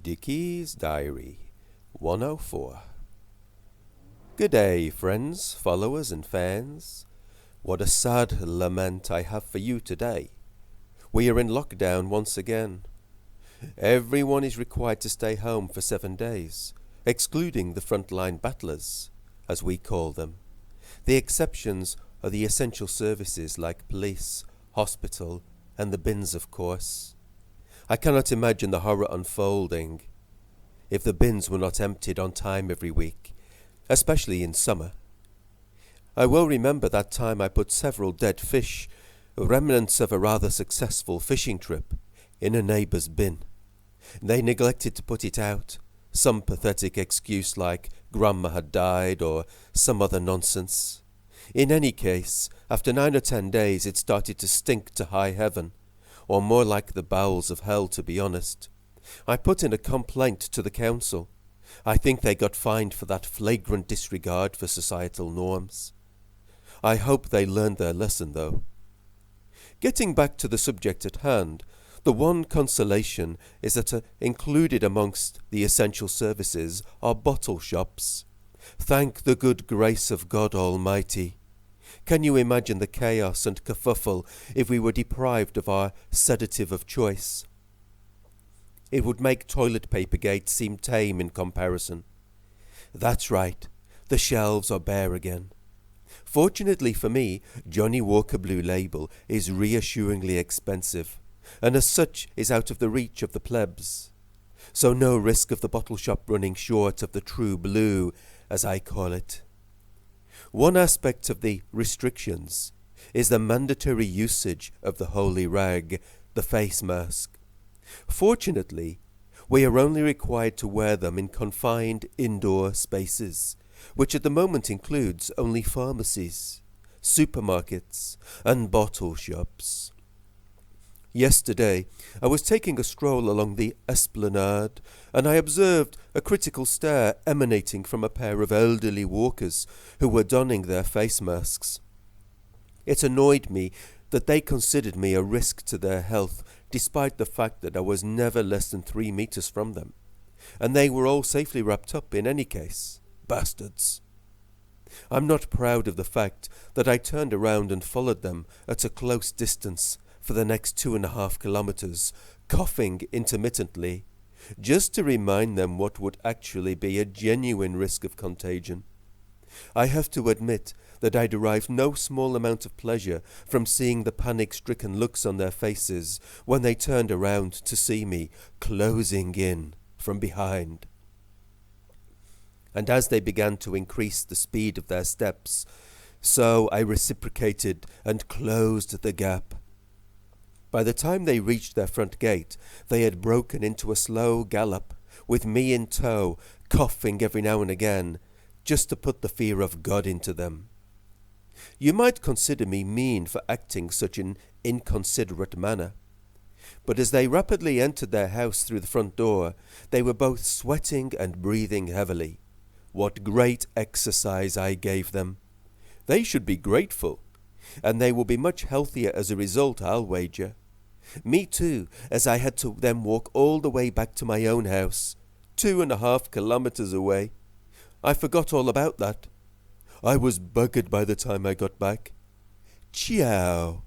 Dickie's Diary 104. Good day, friends, followers and fans. What a sad lament I have for you today. We are in lockdown once again. Everyone is required to stay home for 7 days, excluding the frontline battlers, as we call them. The exceptions are the essential services like police, hospital, and the bins, of course. I cannot imagine the horror unfolding if the bins were not emptied on time every week, especially in summer. I well remember that time I put several dead fish, remnants of a rather successful fishing trip, in a neighbour's bin. They neglected to put it out, some pathetic excuse like grandma had died or some other nonsense. In any case, after 9 or 10 days it started to stink to high heaven, or more like the bowels of hell, to be honest. I put in a complaint to the council. I think they got fined for that flagrant disregard for societal norms. I hope they learned their lesson, though. Getting back to the subject at hand, the one consolation is that included amongst the essential services are bottle shops. Thank the good grace of God Almighty. Can you imagine the chaos and kerfuffle if we were deprived of our sedative of choice? It would make toilet papergate seem tame in comparison. That's right, the shelves are bare again. Fortunately for me, Johnny Walker Blue Label is reassuringly expensive, and as such is out of the reach of the plebs. So no risk of the bottle shop running short of the true blue, as I call it. One aspect of the restrictions is the mandatory usage of the holy rag, the face mask. Fortunately, we are only required to wear them in confined indoor spaces, which at the moment includes only pharmacies, supermarkets, and bottle shops. Yesterday, I was taking a stroll along the esplanade, and I observed a critical stare emanating from a pair of elderly walkers who were donning their face masks. It annoyed me that they considered me a risk to their health, despite the fact that I was never less than 3 meters from them, and they were all safely wrapped up in any case. Bastards. I'm not proud of the fact that I turned around and followed them at a close distance for the next 2.5 kilometers, coughing intermittently, just to remind them what would actually be a genuine risk of contagion. I have to admit that I derived no small amount of pleasure from seeing the panic-stricken looks on their faces when they turned around to see me closing in from behind. And as they began to increase the speed of their steps, so I reciprocated and closed the gap. By the time they reached their front gate, they had broken into a slow gallop, with me in tow, coughing every now and again, just to put the fear of God into them. You might consider me mean for acting such an inconsiderate manner, but as they rapidly entered their house through the front door, they were both sweating and breathing heavily. What great exercise I gave them! They should be grateful, and they will be much healthier as a result, I'll wager. Me too, as I had to then walk all the way back to my own house, 2.5 kilometers away. I forgot all about that. I was buggered by the time I got back. Ciao.